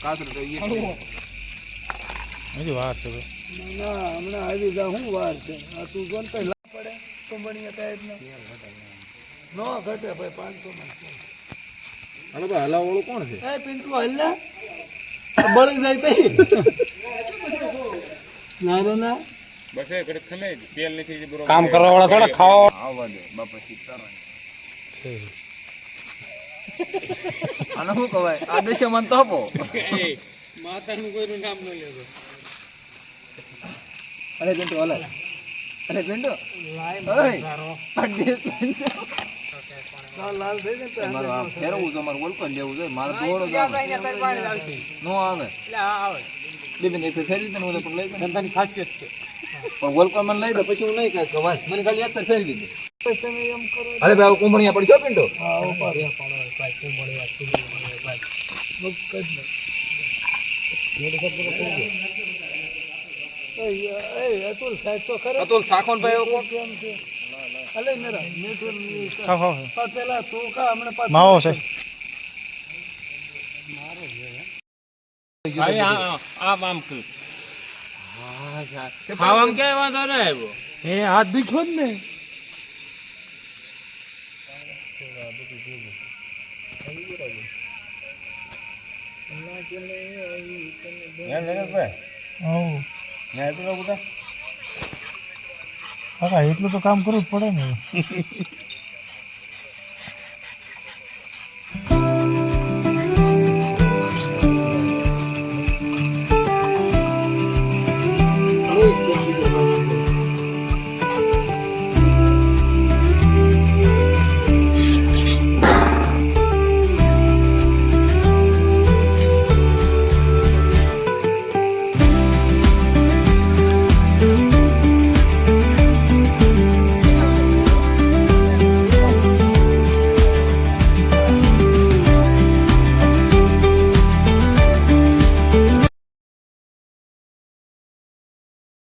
કાતર તો ઈ હજી વાર છે ના હમણાં આવી જા શું વાર છે આ તું જોન તો લા પડે કંપની ટાઈપનો નો ઘટે ભાઈ 500 માં અરે ભાઈ હલાવાળું કોણ છે એ પિન્ટુ હલ્લા બળી જાય તઈ ના રે ના બસ એ ઘરે ખમે તેલ નથી બરોબર કામ કરવા વાળા થોડા ખાવા આવવા દે બાપા સીતારામ આને શું કહેવાય આદેશમાં તો આપો માતાનું કોઈનું નામ ન લેજો અરે પિન્ટુ હલે અરે પિન્ટુ લાલ થઈ જાય મારું આ ફેરવું છે મારું ઓલકો લેવું છે મારે દોડો નો આવે બેબીન એક ફેરવી દે ને ઓલે પણ લઈ દે ધંધાની ખાસિયત છે પણ ઓલકો મને લઈ દે પછી હું નહીં કાંઈ કવાસ મને ખાલી એક ફેરવી દે તમે એમ કરો અરે ભાઈ કુંભણિયા પડશો પિન્ટુ હા ઉપર અતુલ સાહેબ તો ખરે અતુલ સાખોન ભાઈ એવો કોક કેમ છે અલે નરા મીઠું ખાવ ખાવ પણ પેલા તું કા હમણાં પાછું માવો છે આમ ખાવામાં ક્યાંય વાંધો ન આવ્યો એ હાથ દુખ્યો જ ને એટલું તો કામ કરવું જ પડે ને